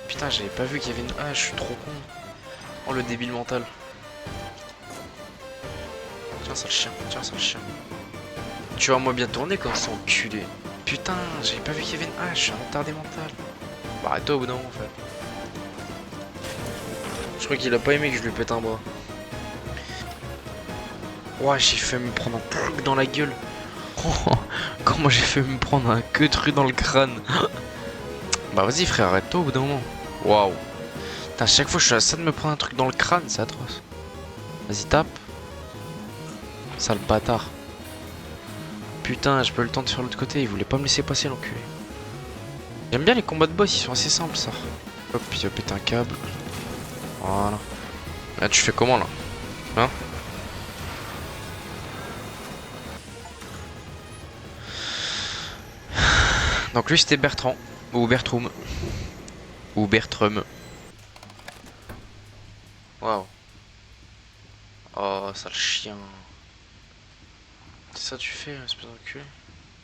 Putain, j'avais pas vu qu'il y avait une hache, je suis trop con. Oh, le débile mental. Tiens, sale chien, tiens, sale chien. Tu vas moi bien tourner quand c'est enculé. Putain, j'avais pas vu qu'il y avait une hache, je suis un attardé mental. Bah, arrête-toi au bout d'un moment, en fait. Je crois qu'il a pas aimé que je lui pète un bras. Ouah, j'ai fait me prendre un truc dans la gueule. Oh, comment j'ai fait me prendre un queutru dans le crâne. Bah, vas-y, frère, arrête-toi au bout d'un moment. Waouh. À chaque fois, je suis à ça de me prendre un truc dans le crâne, c'est atroce. Vas-y, tape. Sale bâtard. Putain, j'ai pas eu le temps de faire l'autre côté, il voulait pas me laisser passer, l'enculé. J'aime bien les combats de boss, ils sont assez simples, ça. Hop, il va péter un câble. Voilà. Là, tu fais comment, là? Hein? Donc lui c'était Bertrand, ou Bertrum, ou Bertrum. Waouh. Oh, sale chien. C'est ça que tu fais, espèce d'enculé.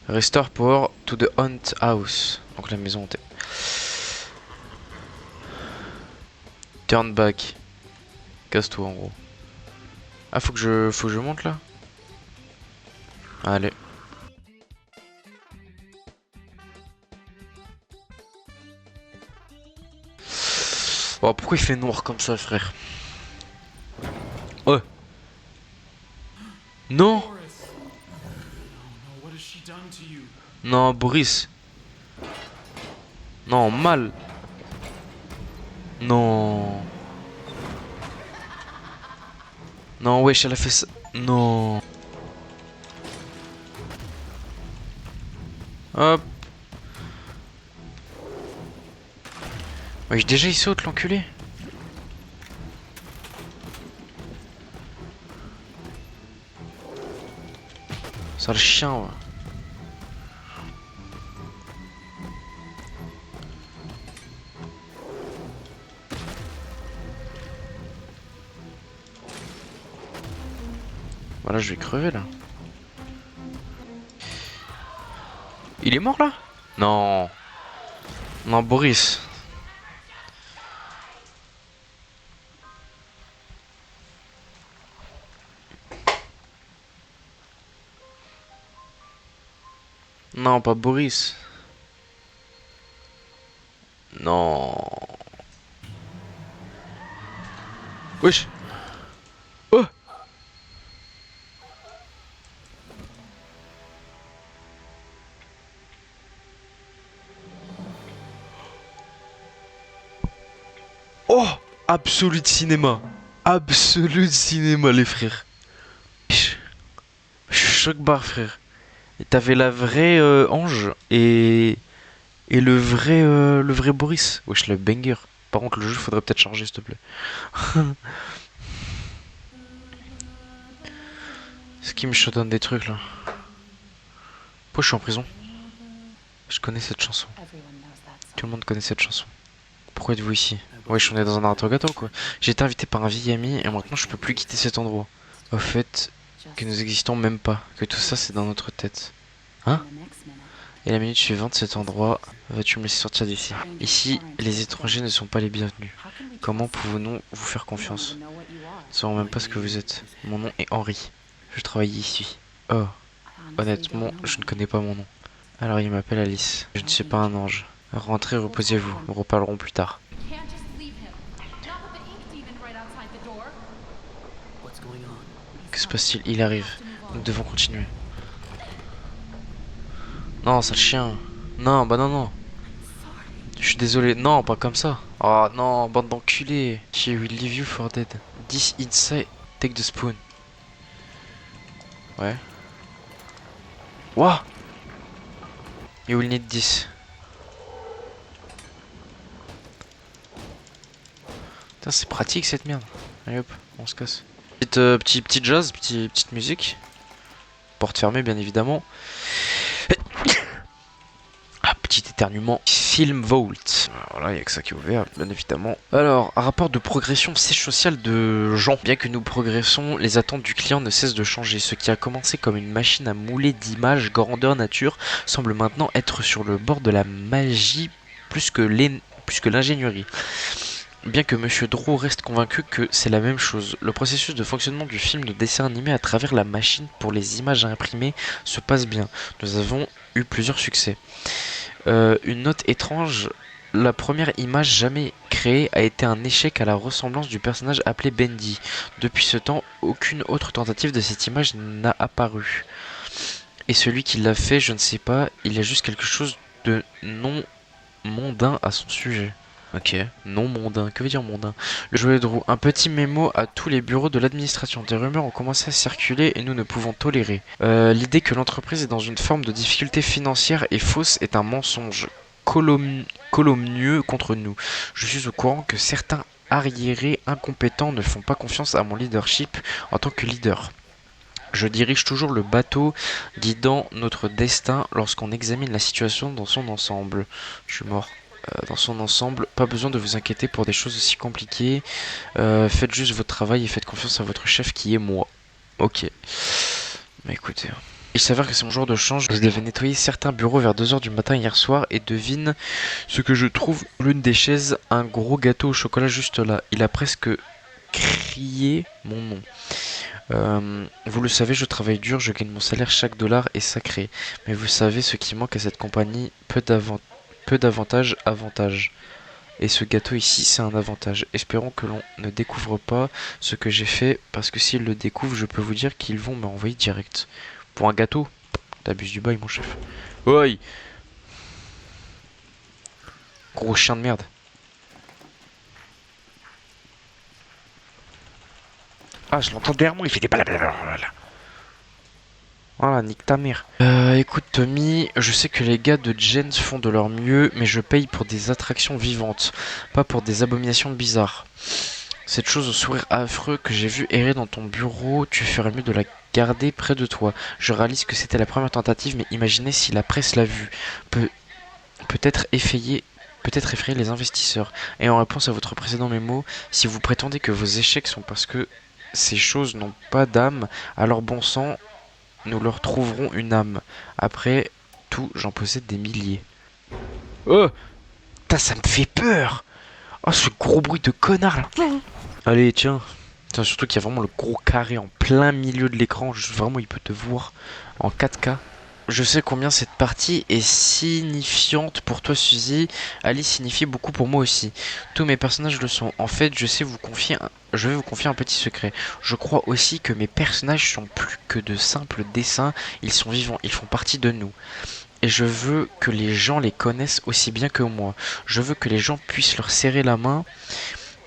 Restore power to the haunt house. Donc la maison hantée. Turn back. Casse-toi en gros. Ah, faut que je monte là. Allez. Oh, pourquoi il fait noir comme ça, frère? Oh. Non. Boris! No, what has she done to you? Non, Boris. Non, mal. Non. Non, wesh, elle a fait ça. Non. Hop. Wesh, déjà il saute, l'enculé. Sale chien, ouais. Voilà, je vais crever là. Il est mort là? Non. Non, Boris. Non, pas Boris. Non. Wesh. Oh. Oh. Absolu de cinéma. Absolu de cinéma, les frères. Je suis choc barre, frère. Et t'avais la vraie Ange et le vrai Boris. Wesh, le banger. Par contre, le jeu, faudrait peut-être changer, s'il te plaît. Ce qui me chaudonne des trucs là. Pourquoi je suis en prison? Je connais cette chanson. Tout le monde connaît cette chanson. Pourquoi êtes-vous ici? Wesh, on est dans un interrogatoire quoi. J'ai été invité par un vieil ami et maintenant je peux plus quitter cet endroit. Au fait, que nous existons même pas. Que tout ça c'est dans notre tête. Hein? Et la minute suivante, cet endroit, vas-tu me laisser sortir d'ici? Ici, les étrangers ne sont pas les bienvenus. Comment pouvons-nous vous faire confiance? Nous ne savons même pas ce que vous êtes. Mon nom est Henri. Je travaille ici. Oh, honnêtement, je ne connais pas mon nom. Alors il m'appelle Alice. Je ne suis pas un ange. Rentrez, reposez-vous. Nous reparlerons plus tard. What's going on? Que se passe-t-il? Il arrive. Nous devons continuer. Non, sale chien. Non, bah non, non. Je suis désolé. Non, pas comme ça. Oh non, bande d'enculés. She will leave you for dead. This inside, take the spoon. Ouais. Wouah. You will need this. Putain, c'est pratique cette merde. Allez hop, on se casse. Petit jazz, petite musique. Porte fermée, bien évidemment. Ah, petit éternuement. Film Vault. Voilà, il n'y a que ça qui est ouvert, bien évidemment. Alors, un rapport de progression siège social de Jean. Bien que nous progressons, les attentes du client ne cessent de changer. Ce qui a commencé comme une machine à mouler d'images grandeur nature semble maintenant être sur le bord de la magie plus que l'ingénierie. Bien que Monsieur Drew reste convaincu que c'est la même chose, le processus de fonctionnement du film de dessin animé à travers la machine pour les images imprimées se passe bien. Nous avons eu plusieurs succès. Une note étrange, la première image jamais créée a été un échec à la ressemblance du personnage appelé Bendy. Depuis ce temps, aucune autre tentative de cette image n'a apparu. Et celui qui l'a fait, je ne sais pas, il y a juste quelque chose de non mondain à son sujet. Ok, non mondain, que veut dire mondain? Le jouet de roue, un petit mémo à tous les bureaux de l'administration. Des rumeurs ont commencé à circuler et nous ne pouvons tolérer. L'idée que l'entreprise est dans une forme de difficulté financière et fausse est un mensonge calomnieux contre nous. Je suis au courant que certains arriérés incompétents ne font pas confiance à mon leadership en tant que leader. Je dirige toujours le bateau guidant notre destin lorsqu'on examine la situation dans son ensemble. Je suis mort. Dans son ensemble, pas besoin de vous inquiéter pour des choses aussi compliquées. Faites juste votre travail et faites confiance à votre chef qui est moi. Ok. Bah écoutez. Il s'avère que c'est mon jour de change. Je devais nettoyer certains bureaux vers 2h du matin hier soir et devine ce que je trouve l'une des chaises, un gros gâteau au chocolat juste là. Il a presque crié mon nom. Vous le savez, je travaille dur, je gagne mon salaire, chaque dollar est sacré. Mais vous savez, ce qui manque à cette compagnie, peu d'avantages, avantages. Et ce gâteau ici, c'est un avantage. Espérons que l'on ne découvre pas ce que j'ai fait, parce que s'ils le découvrent, je peux vous dire qu'ils vont me renvoyer direct. Pour un gâteau, t'abuses du bail, mon chef. Oi! Gros chien de merde. Ah, je l'entends derrière moi, il fait des blablabla. Voilà, nique ta mère. Écoute Tommy, je sais que les gars de Jens font de leur mieux, mais je paye pour des attractions vivantes, pas pour des abominations bizarres. Cette chose au sourire affreux que j'ai vu errer dans ton bureau, tu ferais mieux de la garder près de toi. Je réalise que c'était la première tentative, mais imaginez si la presse l'a vue. Peut-être effrayer les investisseurs. Et en réponse à votre précédent mémo, si vous prétendez que vos échecs sont parce que ces choses n'ont pas d'âme, alors bon sang, nous leur trouverons une âme. Après tout, j'en possède des milliers. Oh! Putain, ça me fait peur! Oh, ce gros bruit de connard là! Allez, tiens. Tiens, surtout qu'il y a vraiment le gros carré en plein milieu de l'écran. Vraiment, il peut te voir en 4K. Je sais combien cette partie est signifiante pour toi, Suzy. Alice signifie beaucoup pour moi aussi. Tous mes personnages le sont. En fait, je vais vous confier un petit secret. Je crois aussi que mes personnages sont plus que de simples dessins. Ils sont vivants, ils font partie de nous. Et je veux que les gens les connaissent aussi bien que moi. Je veux que les gens puissent leur serrer la main,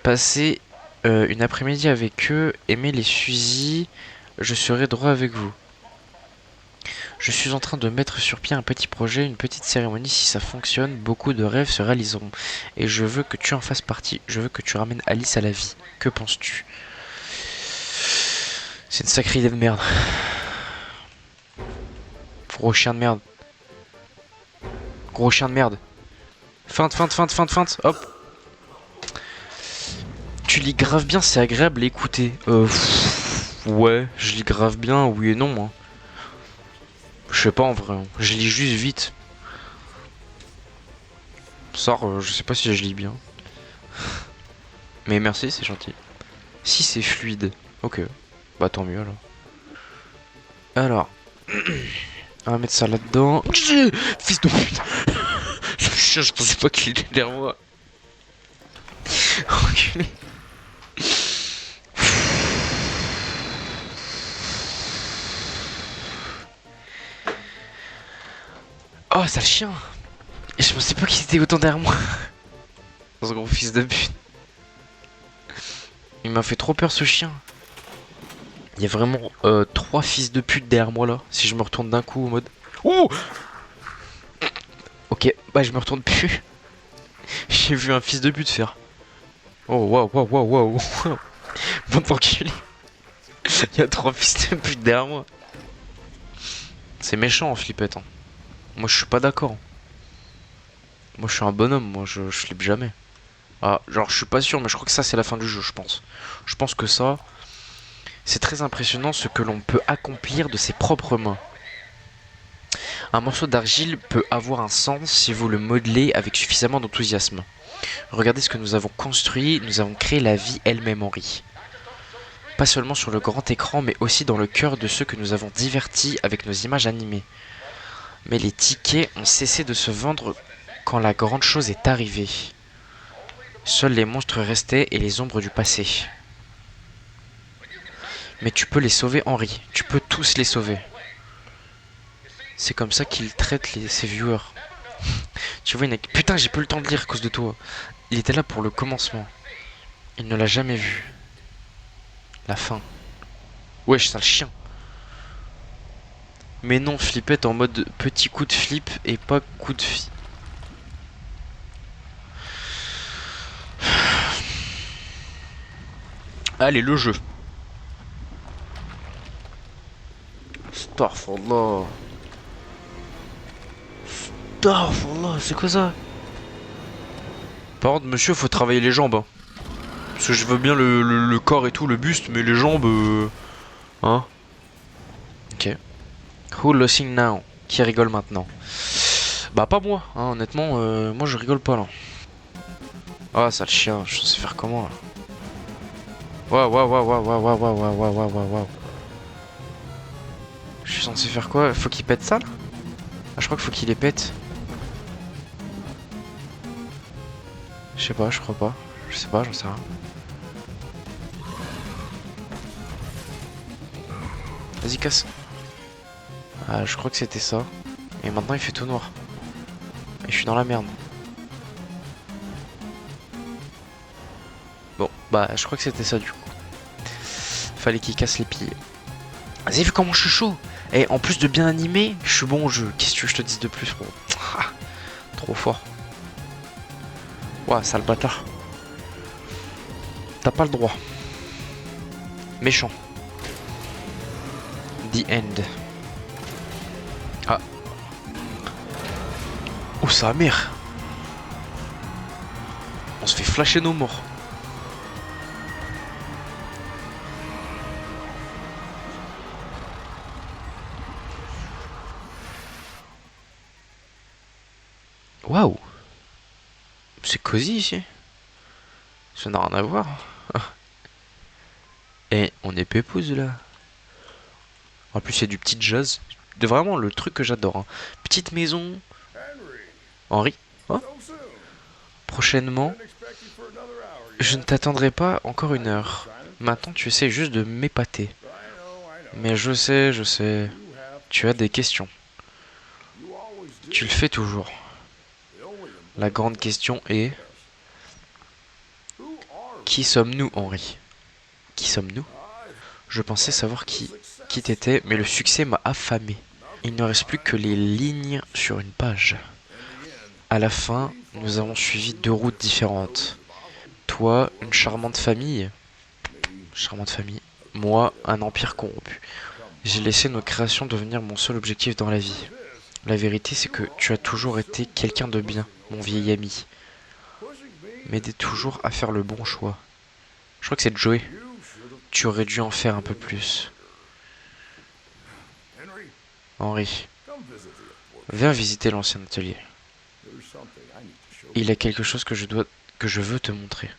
passer une après-midi avec eux, aimer les Suzy. Je serai droit avec vous. Je suis en train de mettre sur pied un petit projet, une petite cérémonie. Si ça fonctionne, beaucoup de rêves se réaliseront. Et je veux que tu en fasses partie. Je veux que tu ramènes Alice à la vie. Que penses-tu? C'est une sacrée idée de merde. Gros chien de merde. Gros chien de merde. Feinte. Hop. Tu lis grave bien, c'est agréable à écouter. Ouais, je lis grave bien, oui et non. Hein. Je sais pas en vrai, je lis juste vite. Je sais pas si je lis bien. Mais merci, c'est gentil. Si c'est fluide, ok. Bah tant mieux alors. Alors, on va mettre ça là-dedans. Fils de pute. Je pensais pas qu'il était derrière moi. Enculé. Oh, sale chien. Et je pensais pas qu'il était autant derrière moi. Ce gros fils de pute. Il m'a fait trop peur ce chien. Il y a vraiment 3 fils de pute derrière moi là. Si je me retourne d'un coup en mode... Ouh. Ok, bah je me retourne plus. J'ai vu un fils de pute faire. Oh waouh. Bon t'enculé. Il y a 3 fils de pute derrière moi. C'est méchant en flippette. Hein. Moi je suis pas d'accord. Moi je suis un bonhomme, moi je flippe jamais. Ah, genre je suis pas sûr, mais je crois que ça c'est la fin du jeu, je pense. Je pense que ça, c'est très impressionnant ce que l'on peut accomplir de ses propres mains. Un morceau d'argile peut avoir un sens si vous le modelez avec suffisamment d'enthousiasme. Regardez ce que nous avons construit, nous avons créé la vie elle-même, Henri. Pas seulement sur le grand écran, mais aussi dans le cœur de ceux que nous avons divertis avec nos images animées. Mais les tickets ont cessé de se vendre quand la grande chose est arrivée. Seuls les monstres restaient et les ombres du passé. Mais tu peux les sauver, Henri. Tu peux tous les sauver. C'est comme ça qu'il traite ses viewers. Tu vois, putain, j'ai pas eu le temps de lire à cause de toi. Il était là pour le commencement. Il ne l'a jamais vu. La fin. Wesh, sale chien. Mais non, flippette en mode petit coup de flip et pas coup de fi... Allez, le jeu. Astaghfirullah. Astaghfirullah, c'est quoi ça? Par contre, monsieur, faut travailler les jambes. Hein. Parce que je veux bien le corps et tout, le buste, mais les jambes. Hein? Ok. Who losing now? Qui rigole maintenant? Bah, pas moi, hein, honnêtement, moi je rigole pas là. Ah, sale chien, je sais faire comment là? Waouh, waouh, waouh, waouh, waouh, waouh, waouh, waouh, waouh, waouh, waouh. Je suis censé faire quoi? Faut qu'il pète ça là? Ah, je crois qu'il faut qu'il les pète. Je sais pas, je crois pas. Je sais pas, j'en sais rien. Vas-y, casse. Ah, je crois que c'était ça. Et maintenant il fait tout noir. Et je suis dans la merde. Bon, bah je crois que c'était ça du coup. Fallait qu'il casse les pieds. Vous avez vu comment je suis chaud? Et en plus de bien animé, je suis bon au jeu. Qu'est-ce que tu veux que je te dise de plus, gros? Trop fort. Ouah, sale bâtard. T'as pas le droit. Méchant. The end. Ah. Oh, sa mère. On se fait flasher nos morts. Waouh. C'est cosy ici. Ça n'a rien à voir. Et on est pépouze là. En plus, il y a du petit jazz. De vraiment le truc que j'adore. Hein. Petite maison. Henri. Oh. Prochainement. Je ne t'attendrai pas encore une heure. Maintenant, tu essaies juste de m'épater. Mais je sais. Tu as des questions. Tu le fais toujours. La grande question est... Qui sommes-nous, Henri? Qui sommes-nous? Je pensais savoir qui t'étais, mais le succès m'a affamé. Il ne reste plus que les lignes sur une page. À la fin, nous avons suivi deux routes différentes. Toi, une charmante famille. Charmante famille. Moi, un empire corrompu. J'ai laissé nos créations devenir mon seul objectif dans la vie. La vérité, c'est que tu as toujours été quelqu'un de bien, mon vieil ami. M'aider toujours à faire le bon choix. Je crois que c'est Joey. Tu aurais dû en faire un peu plus. Henri, viens visiter l'ancien atelier. Il y a quelque chose que je veux te montrer.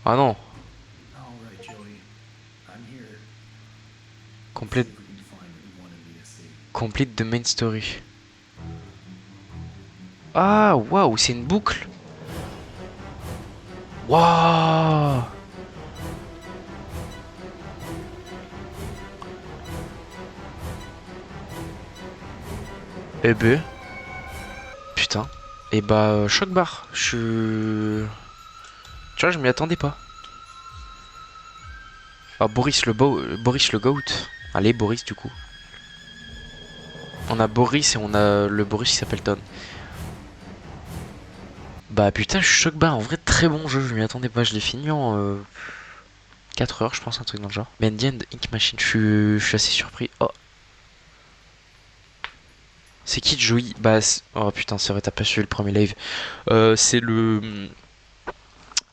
Ah non. Complete the main story. Ah, waouh, c'est une boucle. Waouh. Eh ben. Putain. Et bah, choc barre. Tu vois, je m'y attendais pas. Ah, Boris le Goat. Allez, Boris, du coup. On a Boris et on a le Boris qui s'appelle Don. Bah putain, je suis choc barre. En vrai, très bon jeu. Je m'y attendais pas. Je l'ai fini en 4 heures, je pense, un truc dans le genre. Bendy and Ink Machine. Je suis assez surpris. Oh. C'est qui Joey? Bah, oh putain, c'est vrai, t'as pas suivi le premier live. C'est le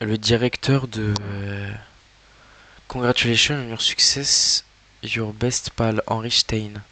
directeur de Congratulations on your success, your best pal Henry Stein.